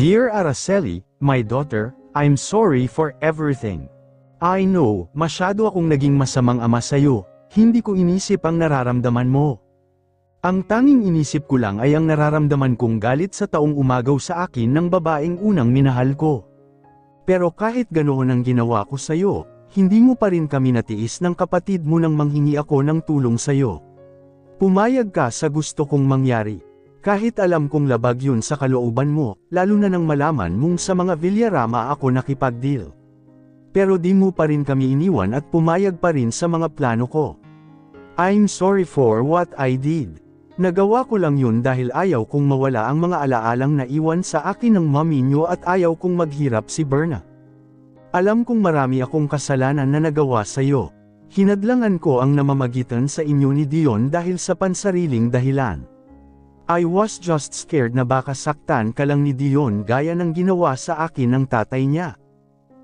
Dear Araceli, my daughter, I'm sorry for everything. I know, masyado akong naging masamang ama sa'yo, hindi ko inisip ang nararamdaman mo. Ang tanging inisip ko lang ay ang nararamdaman kong galit sa taong umagaw sa akin ng babaeng unang minahal ko. Pero kahit ganoon ang ginawa ko sa'yo, hindi mo pa rin kami natiis ng kapatid mo nang manghingi ako ng tulong sa'yo. Pumayag ka sa gusto kong mangyari. Kahit alam kong labag yun sa kalooban mo, lalo na nang malaman mong sa mga Villarama ako nakipag-deal. Pero di mo pa rin kami iniwan at pumayag pa rin sa mga plano ko. I'm sorry for what I did. Nagawa ko lang yun dahil ayaw kong mawala ang mga alaalang naiwan sa akin ng mommy nyo at ayaw kong maghirap si Berna. Alam kong marami akong kasalanan na nagawa sa'yo. Hinadlangan ko ang namamagitan sa inyo ni Dion dahil sa pansariling dahilan. I was just scared na baka saktan ka lang ni Dion gaya ng ginawa sa akin ng tatay niya.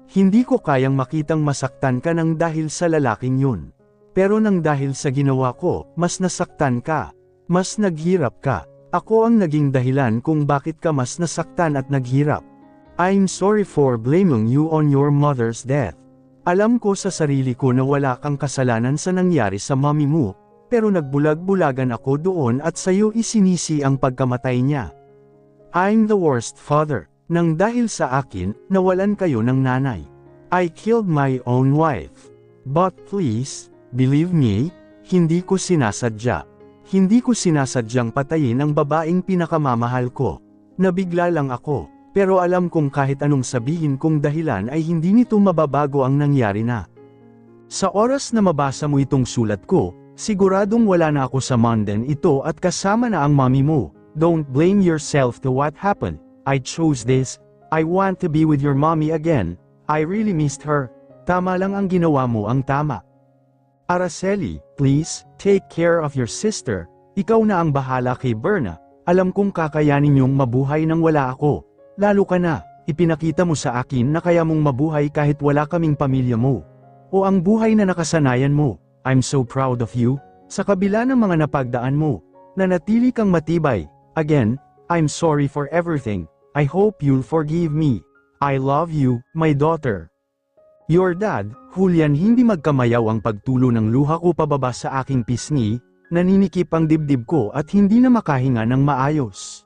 Hindi ko kayang makitang masaktan ka nang dahil sa lalaking yun. Pero nang dahil sa ginawa ko, mas nasaktan ka. Mas naghirap ka. Ako ang naging dahilan kung bakit ka mas nasaktan at naghirap. I'm sorry for blaming you on your mother's death. Alam ko sa sarili ko na wala kang kasalanan sa nangyari sa mommy mo, pero nagbulag-bulagan ako doon at sa'yo isinisi ang pagkamatay niya. I'm the worst father, nang dahil sa akin, nawalan kayo ng nanay. I killed my own wife. But please, believe me, hindi ko sinasadya. Hindi ko sinasadyang patayin ang babaeng pinakamamahal ko. Nabigla lang ako. Pero alam kong kahit anong sabihin kong dahilan ay hindi nito mababago ang nangyari na. Sa oras na mabasa mo itong sulat ko, siguradong wala na ako sa munden ito at kasama na ang mommy mo. Don't blame yourself to what happened. I chose this. I want to be with your mommy again. I really missed her. Tama lang ang ginawa mo ang tama. Araceli, please, take care of your sister. Ikaw na ang bahala kay Berna. Alam kong kakayanin niyong mabuhay nang wala ako. Lalo ka na, ipinakita mo sa akin na kaya mong mabuhay kahit wala kaming pamilya mo. O ang buhay na nakasanayan mo. I'm so proud of you. Sa kabila ng mga napagdaan mo, nanatili kang matibay. Again, I'm sorry for everything. I hope you'll forgive me. I love you, my daughter. Your dad, Julian. Hindi magkamayaw ang pagtulo ng luha ko pababa sa aking pisngi, naninikip ang dibdib ko at hindi na makahinga ng maayos.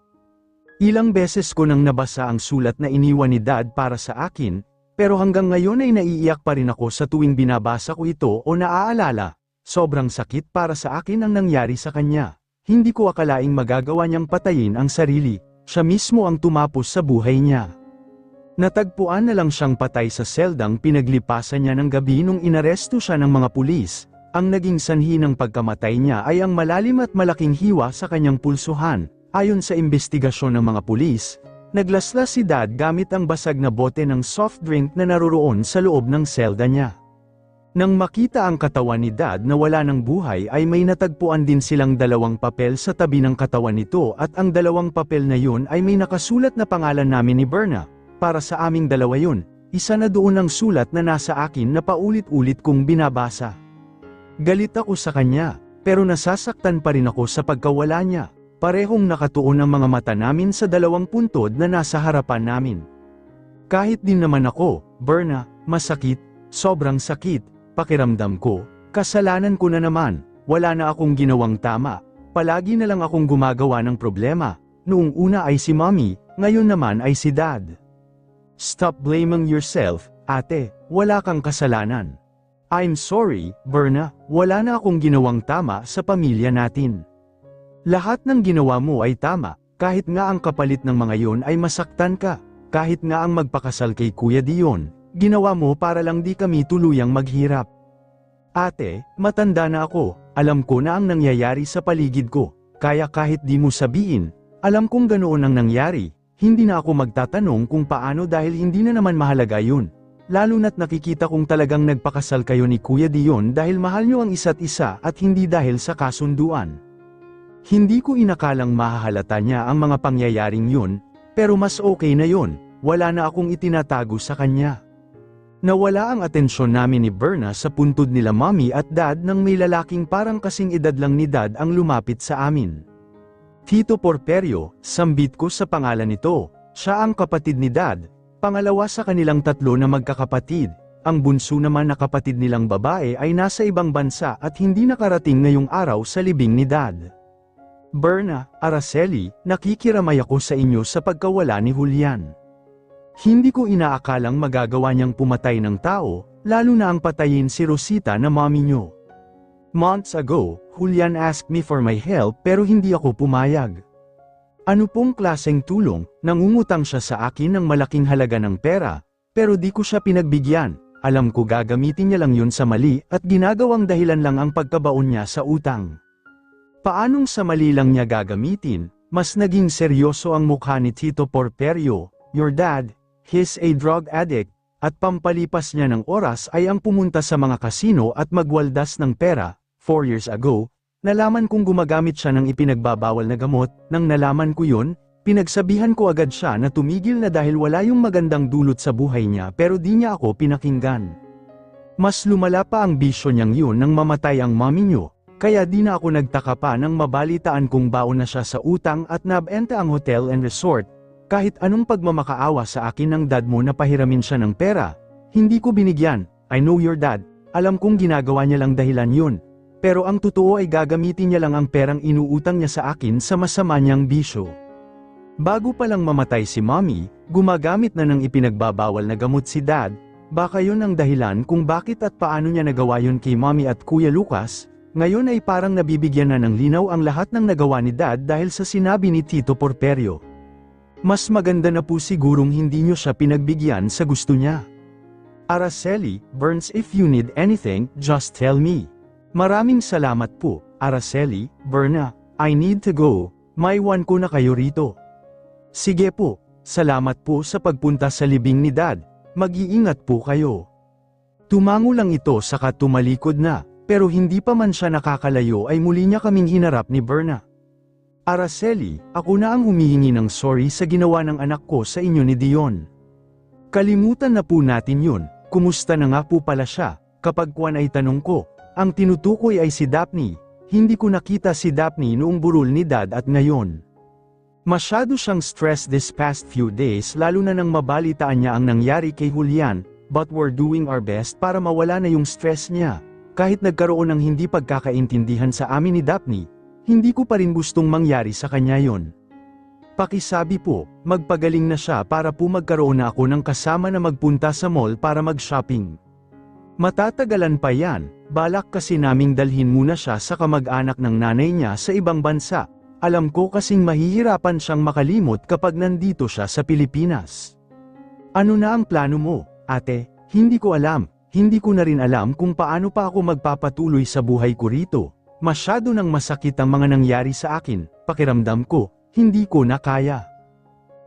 Ilang beses ko nang nabasa ang sulat na iniwan ni Dad para sa akin, pero hanggang ngayon ay naiiyak pa rin ako sa tuwing binabasa ko ito o naaalala. Sobrang sakit para sa akin ang nangyari sa kanya. Hindi ko akalaing magagawa niyang patayin ang sarili, siya mismo ang tumapos sa buhay niya. Natagpuan na lang siyang patay sa seldang pinaglipasan niya ng gabi nung inaresto siya ng mga pulis. Ang naging sanhi ng pagkamatay niya ay ang malalim at malaking hiwa sa kanyang pulsuhan. Ayon sa imbestigasyon ng mga pulis, naglaslas si Dad gamit ang basag na bote ng soft drink na naroroon sa loob ng selda niya. Nang makita ang katawan ni Dad na wala ng buhay ay may natagpuan din silang dalawang papel sa tabi ng katawan nito at ang dalawang papel na yun ay may nakasulat na pangalan namin ni Berna. Para sa aming dalawa yun, isa na doon ang sulat na nasa akin na paulit-ulit kong binabasa. Galit ako sa kanya, pero nasasaktan pa rin ako sa pagkawala niya. Parehong nakatuon ang mga mata namin sa dalawang puntod na nasa harapan namin. Kahit din naman ako, Berna, masakit, sobrang sakit, pakiramdam ko, kasalanan ko na naman, wala na akong ginawang tama, palagi na lang akong gumagawa ng problema, noong una ay si mommy, ngayon naman ay si Dad. Stop blaming yourself, ate, wala kang kasalanan. I'm sorry, Berna, wala na akong ginawang tama sa pamilya natin. Lahat ng ginawa mo ay tama, kahit nga ang kapalit ng mga yon ay masaktan ka, kahit nga ang magpakasal kay Kuya Dion, ginawa mo para lang di kami tuluyang maghirap. Ate, matanda na ako, alam ko na ang nangyayari sa paligid ko, kaya kahit di mo sabihin, alam kong ganoon ang nangyari, hindi na ako magtatanong kung paano dahil hindi na naman mahalaga yun. Lalo na't nakikita kong talagang nagpakasal kayo ni Kuya Dion dahil mahal nyo ang isa't isa at hindi dahil sa kasunduan. Hindi ko inakalang mahahalata niya ang mga pangyayaring yun, pero mas okay na yun, wala na akong itinatago sa kanya. Nawala ang atensyon namin ni Berna sa puntod nila mommy at dad nang may lalaking parang kasing edad lang ni Dad ang lumapit sa amin. Tito Porperio, sambit ko sa pangalan nito, Siya ang kapatid ni Dad, pangalawa sa kanilang tatlo na magkakapatid. Ang bunso naman na kapatid nilang babae ay nasa ibang bansa at hindi nakarating ngayong araw sa libing ni Dad. Berna, Araceli, nakikiramay ako sa inyo sa pagkawala ni Julian. Hindi ko inaakalang magagawa niyang pumatay ng tao, lalo na ang patayin si Rosita na mommy niyo. Months ago, Julian asked me for my help pero hindi ako pumayag. Ano pong klaseng tulong? Nangungutang siya sa akin ng malaking halaga ng pera, pero di ko siya pinagbigyan. Alam ko gagamitin niya lang yun sa mali at ginagawang dahilan lang ang pagkabaon niya sa utang. Paanong sa mali lang niya gagamitin? Mas naging seryoso ang mukha ni Tito Porperio. Your dad, he's a drug addict, at pampalipas niya ng oras ay ang pumunta sa mga kasino at magwaldas ng pera. 4 years ago, nalaman kong gumagamit siya ng ipinagbabawal na gamot. Nang nalaman ko yun, pinagsabihan ko agad siya na tumigil na dahil wala yung magandang dulot sa buhay niya pero di niya ako pinakinggan. Mas lumala pa ang bisyo niyang yun nang mamatay ang mommy niyo, kaya di na ako nagtaka pa nang mabalitaan kong baon na siya sa utang at nabenta ang hotel and resort. Kahit anong pagmamakaawa sa akin ng dad mo na pahiramin siya ng pera, hindi ko binigyan. I know your dad, alam kong ginagawa niya lang dahilan yun. Pero ang totoo ay gagamitin niya lang ang perang inuutang niya sa akin sa masama niyang bisyo. Bago pa lang mamatay si mommy, gumagamit na ng ipinagbabawal na gamot si dad. Baka yun ang dahilan kung bakit at paano niya nagawa yun kay mommy at Kuya Lucas. Ngayon ay parang nabibigyan na ng linaw ang lahat ng nagawa ni dad dahil sa sinabi ni Tito Porperio. Mas maganda na po sigurong hindi niyo siya pinagbigyan sa gusto niya. Araceli, Burns, if you need anything, just tell me. Maraming salamat po, Araceli, Berna, I need to go, maiwan ko na kayo rito. Sige po, salamat po sa pagpunta sa libing ni Dad, mag-iingat po kayo. Tumango lang ito saka tumalikod na, pero hindi pa man siya nakakalayo ay muli niya kaming hinarap ni Berna. Araceli, ako na ang humihingi ng sorry sa ginawa ng anak ko sa inyo ni Dion. Kalimutan na po natin yun, kumusta na nga po pala siya, kapag kuwan ay tanong ko, ang tinutukoy ay si Daphne, hindi ko nakita si Daphne noong burol ni Dad at ngayon. Masyado siyang stressed this past few days lalo na nang mabalitaan niya ang nangyari kay Julian, but we're doing our best para mawala na yung stress niya. Kahit nagkaroon ng hindi pagkakaintindihan sa amin ni Daphne, hindi ko pa rin gustong mangyari sa kanya yon. Pakisabi po, magpagaling na siya para po magkaroon na ako ng kasama na magpunta sa mall para mag-shopping. Matatagalan pa yan, balak kasi naming dalhin muna siya sa kamag-anak ng nanay niya sa ibang bansa. Alam ko kasing mahihirapan siyang makalimot kapag nandito siya sa Pilipinas. Ano na ang plano mo, ate? Hindi ko alam, hindi ko na rin alam kung paano pa ako magpapatuloy sa buhay ko rito. Masyado nang masakit ang mga nangyari sa akin, pakiramdam ko, hindi ko na kaya.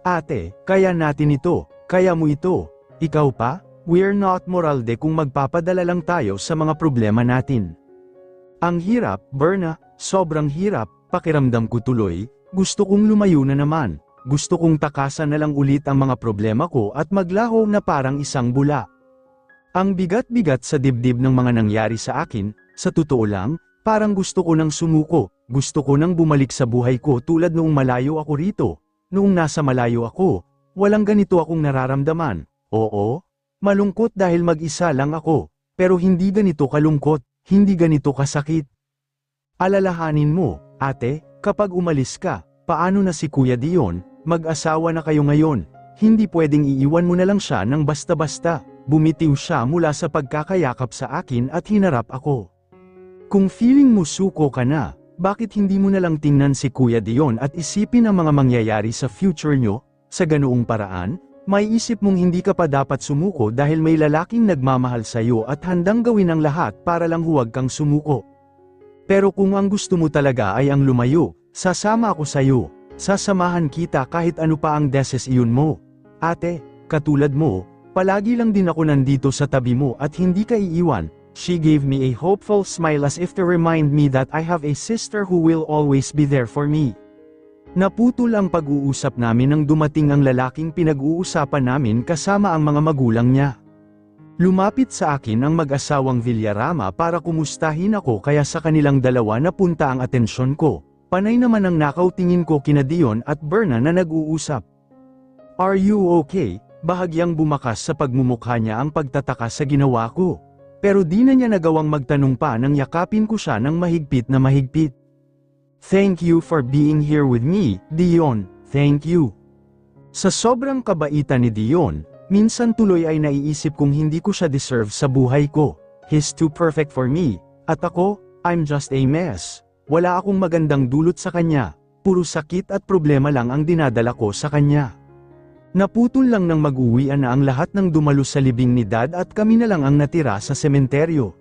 Ate, kaya natin ito, kaya mo ito, ikaw pa? We're not moralde kung magpapadala lang tayo sa mga problema natin. Ang hirap, Berna, sobrang hirap, pakiramdam ko tuloy, gusto kong lumayo na naman, gusto kong takasan na lang ulit ang mga problema ko at maglaho na parang isang bula. Ang bigat-bigat sa dibdib ng mga nangyari sa akin, sa totoo lang, parang gusto ko nang sumuko, gusto ko nang bumalik sa buhay ko tulad noong malayo ako rito. Noong nasa malayo ako, walang ganito akong nararamdaman. Oo, malungkot dahil mag-isa lang ako, pero hindi ganito kalungkot, hindi ganito kasakit. Alalahanin mo, ate, kapag umalis ka, paano na si Kuya Dion, mag-asawa na kayo ngayon, hindi pwedeng iiwan mo na lang siya ng basta-basta. Bumitiw siya mula sa pagkakayakap sa akin at hinarap ako. Kung feeling mo suko ka na, bakit hindi mo na lang tingnan si Kuya Dion at isipin ang mga mangyayari sa future nyo? Sa ganoong paraan, may isip mong hindi ka pa dapat sumuko dahil may lalaking nagmamahal sa'yo at handang gawin ang lahat para lang huwag kang sumuko. Pero kung ang gusto mo talaga ay ang lumayo, sasama ako sa'yo, sasamahan kita kahit ano pa ang desisyon mo. Ate, katulad mo, palagi lang din ako nandito sa tabi mo at hindi ka iiwan. She gave me a hopeful smile as if to remind me that I have a sister who will always be there for me. Naputol ang pag-uusap namin nang dumating ang lalaking pinag-uusapan namin kasama ang mga magulang niya. Lumapit sa akin ang mag-asawang Villarama para kumustahin ako kaya sa kanilang dalawa napunta ang atensyon ko. Panay naman ang nakaw tingin ko kina Dion at Berna na nag-uusap. Are you okay? Bahagyang bumakas sa pagmumukha niya ang pagtataka sa ginawa ko. Pero di na niya nagawang magtanong pa nang yakapin ko siya ng mahigpit na mahigpit. Thank you for being here with me, Dion. Thank you. Sa sobrang kabaitan ni Dion, minsan tuloy ay naiisip kong hindi ko siya deserve sa buhay ko. He's too perfect for me. At ako, I'm just a mess. Wala akong magandang dulot sa kanya. Puro sakit at problema lang ang dinadala ko sa kanya. Naputol lang nang mag-uwian na ang lahat ng dumalo sa libing ni Dad at kami na lang ang natira sa sementeryo.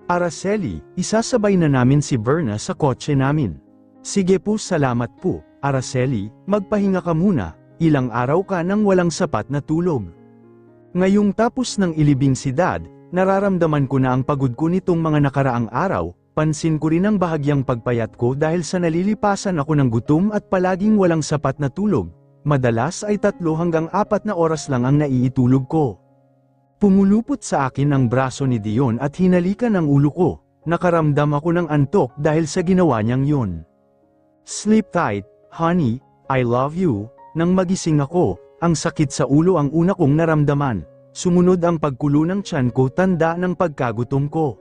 Araceli, isasabay na namin si Berna sa kotse namin. Sige po, salamat po. Araceli, magpahinga ka muna, ilang araw ka nang walang sapat na tulog. Ngayong tapos ng ilibing si Dad, nararamdaman ko na ang pagod ko nitong mga nakaraang araw, pansin ko rin ang bahagyang pagpayat ko dahil sa nalilipasan ako ng gutom at palaging walang sapat na tulog. Madalas ay 3 hanggang 4 na oras lang ang naiitulog ko. Pumulupot sa akin ang braso ni Dion at hinalikan ang ulo ko. Nakaramdam ako ng antok dahil sa ginawa niyang yun. Sleep tight, honey, I love you. Nang magising ako, ang sakit sa ulo ang una kong naramdaman. Sumunod ang pagkulo ng tiyan ko, tanda ng pagkagutom ko.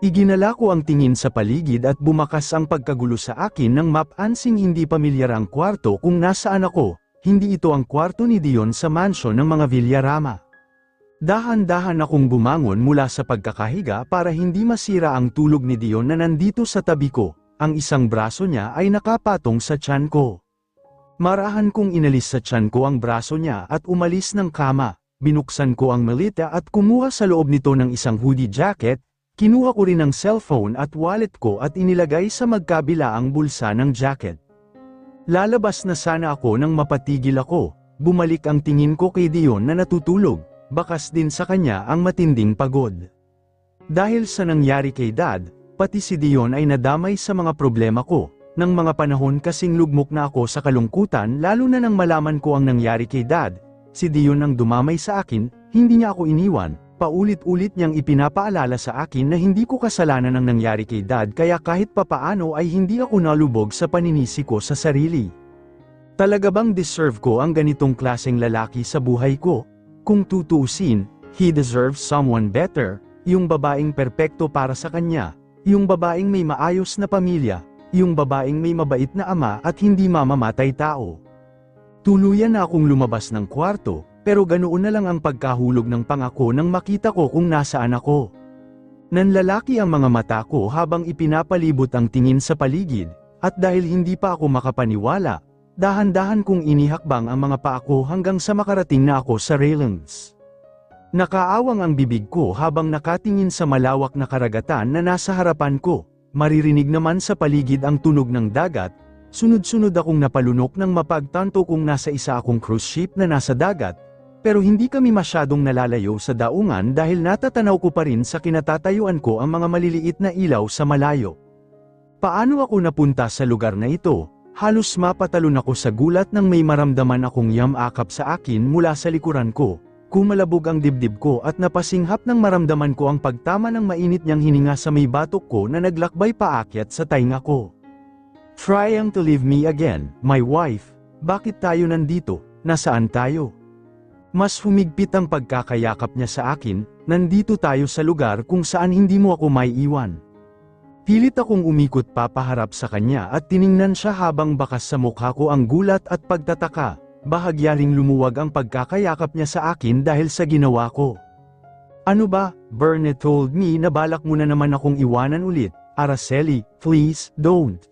Iginala ko ang tingin sa paligid at bumakas ang pagkagulo sa akin nang mapansing hindi pamilyar ang kwarto kung nasaan ako. Hindi ito ang kwarto ni Dion sa mansyon ng mga Villarama. Dahan-dahan akong bumangon mula sa pagkakahiga para hindi masira ang tulog ni Dion na nandito sa tabi ko. Ang isang braso niya ay nakapatong sa tiyan ko. Marahan kong inalis sa tiyan ko ang braso niya at umalis ng kama. Binuksan ko ang malita at kumuha sa loob nito ng isang hoodie jacket. Kinuha ko rin ang cellphone at wallet ko at inilagay sa magkabila ang bulsa ng jacket. Lalabas na sana ako nang mapatigil ako. Bumalik ang tingin ko kay Dion na natutulog. Bakas din sa kanya ang matinding pagod. Dahil sa nangyari kay Dad, pati si Dion ay nadamay sa mga problema ko. Nang mga panahon kasing lugmok na ako sa kalungkutan, lalo na nang malaman ko ang nangyari kay Dad, si Dion ang dumamay sa akin, hindi niya ako iniwan. Paulit-ulit niyang ipinapaalala sa akin na hindi ko kasalanan ang nangyari kay Dad, kaya kahit papaano ay hindi ako nalubog sa paninisi ko sa sarili. Talaga bang deserve ko ang ganitong klaseng lalaki sa buhay ko? Kung tutuusin, he deserves someone better, yung babaeng perpekto para sa kanya, yung babaeng may maayos na pamilya, yung babaeng may mabait na ama at hindi mamamatay tao. Tuluyan na akong lumabas ng kwarto, pero ganoon na lang ang pagkahulog ng pangako nang makita ko kung nasaan ako. Nanlalaki ang mga mata ko habang ipinapalibot ang tingin sa paligid, at dahil hindi pa ako makapaniwala, dahan-dahan kong inihakbang ang mga paa ko hanggang sa makarating na ako sa railings. Nakaawang ang bibig ko habang nakatingin sa malawak na karagatan na nasa harapan ko, maririnig naman sa paligid ang tunog ng dagat. Sunod-sunod akong napalunok nang mapagtanto kong nasa isa akong cruise ship na nasa dagat, pero hindi kami masyadong nalalayo sa daungan dahil natatanaw ko pa rin sa kinatatayuan ko ang mga maliliit na ilaw sa malayo. Paano ako napunta sa lugar na ito? Halos mapatalon ako sa gulat nang may maramdaman akong yamakap sa akin mula sa likuran ko. Kumalabog ang dibdib ko at napasinghap nang maramdaman ko ang pagtama ng mainit niyang hininga sa may batok ko na naglakbay paakyat sa tainga ko. Trying to leave me again, my wife. Bakit tayo nandito? Nasaan tayo? Mas humigpit ang pagkakayakap niya sa akin. Nandito tayo sa lugar kung saan hindi mo ako maiiwan. Pilit akong umikot papaharap sa kanya at tiningnan siya habang bakas sa mukha ko ang gulat at pagtataka. Bahagya ring lumuwag ang pagkakayakap niya sa akin dahil sa ginawa ko. Ano ba? Berna told me na balak mo na naman akong iwanan ulit. Araceli, please, don't.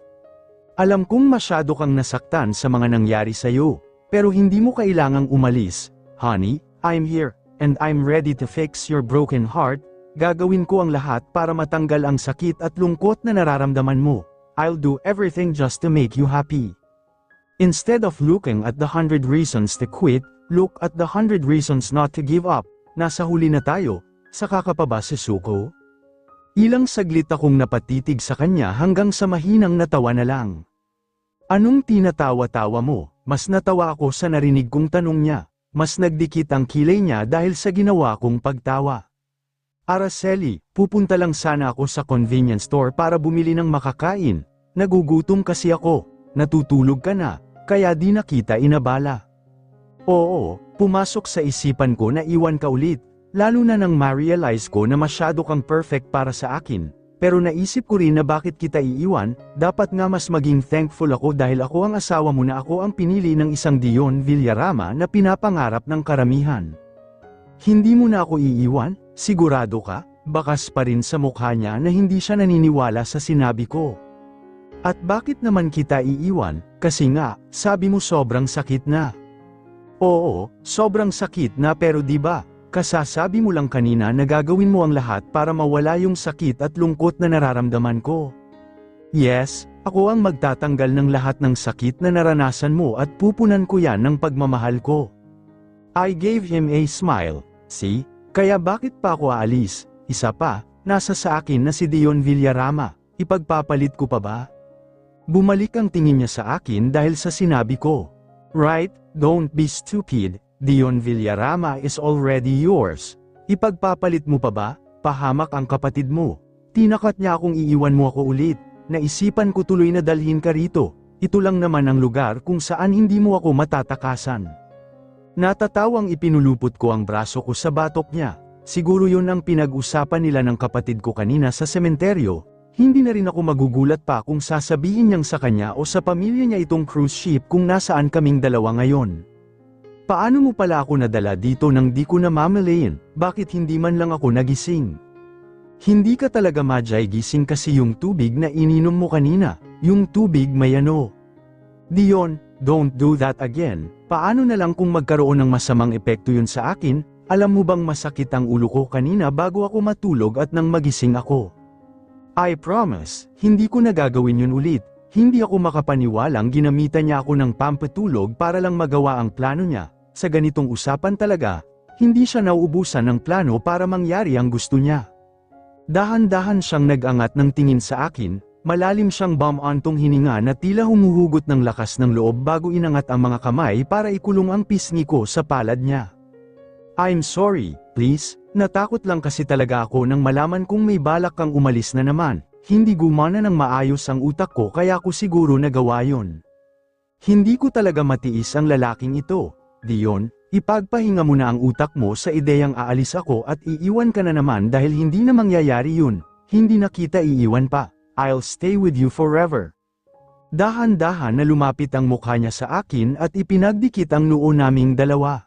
Alam kong masyado kang nasaktan sa mga nangyari sa'yo, pero hindi mo kailangang umalis. Honey, I'm here, and I'm ready to fix your broken heart. Gagawin ko ang lahat para matanggal ang sakit at lungkot na nararamdaman mo. I'll do everything just to make you happy. Instead of looking at the 100 reasons to quit, look at the 100 reasons not to give up. Nasa huli na tayo, saka ka pa ba susuko? Ilang saglit akong napatitig sa kanya hanggang sa mahinang natawa na lang. Anong tinatawa-tawa mo? Mas natawa ako sa narinig kong tanong niya. Mas nagdikit ang kilay niya dahil sa ginawa kong pagtawa. Araceli, pupunta lang sana ako sa convenience store para bumili ng makakain. Nagugutom kasi ako. Natutulog ka na, kaya di na kita inabala. Oo, pumasok sa isipan ko na iwan ka ulit, lalo na nang ma-realize ko na masyado kang perfect para sa akin. Pero naisip ko rin na bakit kita iiwan, dapat nga mas maging thankful ako dahil ako ang asawa mo na ako ang pinili ng isang Dion Villarama na pinapangarap ng karamihan. Hindi mo na ako iiwan, sigurado ka? Bakas pa rin sa mukha niya na hindi siya naniniwala sa sinabi ko. At bakit naman kita iiwan? Kasi nga, sabi mo sobrang sakit na. Oo, sobrang sakit na pero diba, kasasabi mo lang kanina na gagawin mo ang lahat para mawala yung sakit at lungkot na nararamdaman ko. Yes, ako ang magtatanggal ng lahat ng sakit na naranasan mo at pupunan ko yan ng pagmamahal ko. I gave him a smile. See? Kaya bakit pa ako aalis? Isa pa, nasa sa akin na si Dion Villarama, ipagpapalit ko pa ba? Bumalik ang tingin niya sa akin dahil sa sinabi ko. Right, don't be stupid, Dion Villarama is already yours. Ipagpapalit mo pa ba? Pahamak ang kapatid mo. Tinakat niya akong iiwan mo ako ulit. Naisipan ko tuloy na dalhin ka rito. Ito lang naman ang lugar kung saan hindi mo ako matatakasan. Natatawang ipinulupot ko ang braso ko sa batok niya. Siguro yun ang pinag-usapan nila ng kapatid ko kanina sa sementeryo. Hindi na rin ako magugulat pa kung sasabihin niyang sa kanya o sa pamilya niya itong cruise ship kung nasaan kaming dalawa ngayon. Paano mo pala ako nadala dito nang di ko namamalayan? Bakit hindi man lang ako nagising? Hindi ka talaga madyay gising kasi yung tubig na ininom mo kanina, yung tubig may ano. Dion, don't do that again. Paano na lang kung magkaroon ng masamang epekto yun sa akin? Alam mo bang masakit ang ulo ko kanina bago ako matulog at nang magising ako? I promise, hindi ko na gagawin yun ulit. Hindi ako makapaniwalang ginamitan niya ako ng pampatulog para lang magawa ang plano niya. Sa ganitong usapan talaga, hindi siya nauubusan ng plano para mangyari ang gusto niya. Dahan-dahan siyang nag-angat ng tingin sa akin, malalim siyang bumantong hininga na tila humuhugot ng lakas ng loob bago inangat ang mga kamay para ikulong ang pisngi ko sa palad niya. I'm sorry, please. Natakot lang kasi talaga ako nang malaman kong may balak kang umalis na naman. Hindi gumana ng maayos ang utak ko kaya ko siguro nagawa yon. Hindi ko talaga matiis ang lalaking ito. Dion, ipagpahinga mo na ang utak mo sa ideyang aalis ako at iiwan ka na naman dahil hindi na mangyayari yun. Hindi na kita iiwan pa. I'll stay with you forever. Dahan-dahan na lumapit ang mukha niya sa akin at ipinagdikit ang noo naming dalawa.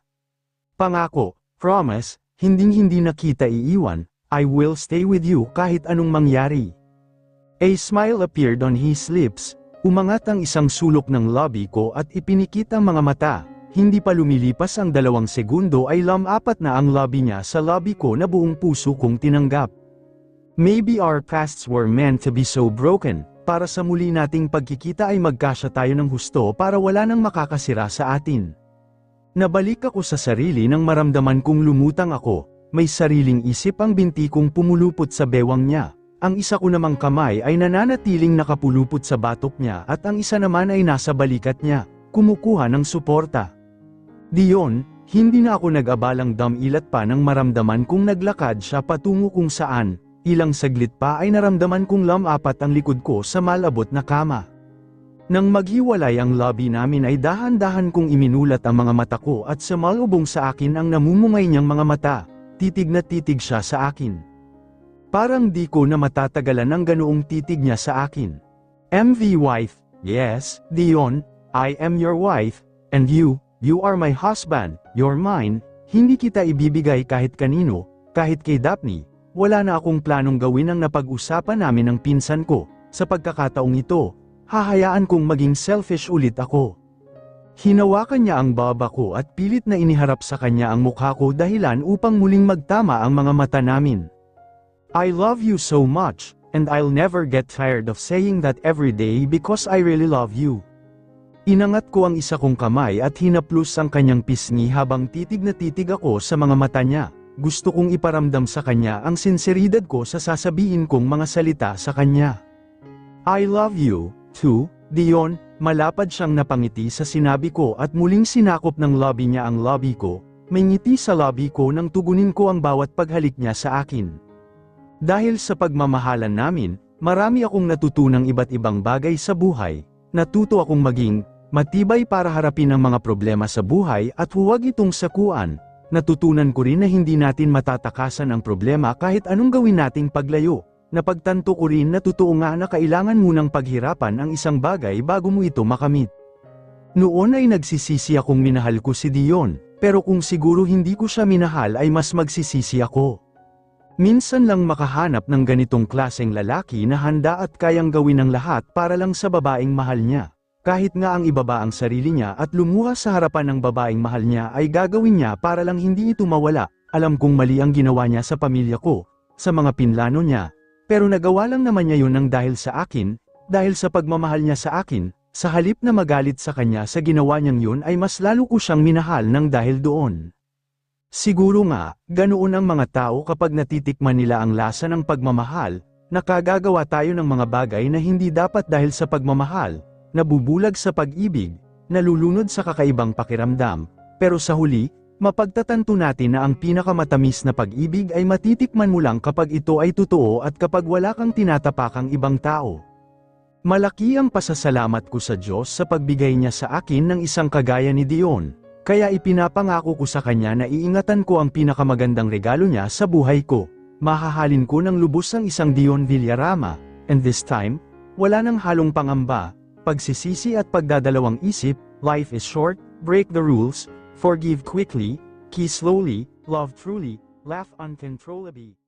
Pangako, promise, hinding-hindi na kita iiwan, I will stay with you kahit anong mangyari. A smile appeared on his lips, umangat ang isang sulok ng lobby ko at ipinikit ang mga mata, hindi pa lumilipas ang 2 segundo ay lumapat na ang lobby niya sa lobby ko na buong puso kong tinanggap. Maybe our pasts were meant to be so broken, para sa muli nating pagkikita ay magkasya tayo ng husto para wala nang makakasira sa atin. Nabalik ako sa sarili nang maramdaman kong lumutang ako, may sariling isip ang binti kong pumulupot sa bewang niya, ang isa ko namang kamay ay nananatiling nakapulupot sa batok niya at ang isa naman ay nasa balikat niya, kumukuha ng suporta. Dion, hindi na ako nag-abalang damilat pa nang maramdaman kong naglakad siya patungo kung saan, ilang saglit pa ay naramdaman kong lumapat ang likod ko sa malabot na kama. Nang maghiwalay ang lobby namin ay dahan-dahan kong iminulat ang mga mata ko at sumalubong sa akin ang namumungay niyang mga mata, titig na titig siya sa akin. Parang di ko na matatagalan ang ganoong titig niya sa akin. MV wife, yes, Dion, I am your wife, and you are my husband, you're mine, hindi kita ibibigay kahit kanino, kahit kay Daphne, wala na akong planong gawin ang napag-usapan namin ng pinsan ko, sa pagkakataong ito, hahayaan kong maging selfish ulit ako. Hinawakan niya ang baba ko at pilit na iniharap sa kanya ang mukha ko dahilan upang muling magtama ang mga mata namin. I love you so much, and I'll never get tired of saying that every day because I really love you. Inangat ko ang isa kong kamay at hinaplos ang kanyang pisngi habang titig na titig ako sa mga mata niya. Gusto kong iparamdam sa kanya ang sinseridad ko sa sasabihin kong mga salita sa kanya. I love you, too, Dion. Malapad siyang napangiti sa sinabi ko at muling sinakop ng lobby niya ang lobby ko, may ngiti sa lobby ko nang tugunin ko ang bawat paghalik niya sa akin. Dahil sa pagmamahalan namin, marami akong natutunang iba't ibang bagay sa buhay, natuto akong maging Matibay para harapin ang mga problema sa buhay at huwag itong sakuan. Natutunan ko rin na hindi natin matatakasan ang problema kahit anong gawin nating paglayo. Napagtanto ko rin na totoo nga na kailangan munang paghirapan ang isang bagay bago mo ito makamit. Noon ay nagsisisi akong minahal ko si Dion, pero kung siguro hindi ko siya minahal ay mas magsisisi ako. Minsan lang makahanap ng ganitong klaseng lalaki na handa at kayang gawin ang lahat para lang sa babaeng mahal niya. Kahit nga ang ibaba ang sarili niya at lumuha sa harapan ng babaeng mahal niya ay gagawin niya para lang hindi ito mawala. Alam kong mali ang ginawa niya sa pamilya ko, sa mga pinlano niya, pero nagawa lang naman niya yun ng dahil sa akin, dahil sa pagmamahal niya sa akin, sa halip na magalit sa kanya sa ginawa niyang yun ay mas lalo ko siyang minahal ng dahil doon. Siguro nga, ganoon ang mga tao kapag natitikman nila ang lasa ng pagmamahal, nakagagawa tayo ng mga bagay na hindi dapat dahil sa pagmamahal, nabubulag sa pag-ibig, nalulunod sa kakaibang pakiramdam, pero sa huli, mapagtatanto natin na ang pinakamatamis na pag-ibig ay matitikman mo lang kapag ito ay totoo at kapag wala kang tinatapakang ibang tao. Malaki ang pasasalamat ko sa Diyos sa pagbigay niya sa akin ng isang kagaya ni Dion, kaya ipinapangako ko sa kanya na iingatan ko ang pinakamagandang regalo niya sa buhay ko. Mahahalin ko ng lubos ang isang Dion Villarama, and this time, wala nang halong pangamba, pagsisisi at pagdadalawang isip. Life is short, break the rules, forgive quickly, kiss slowly, love truly, laugh uncontrollably.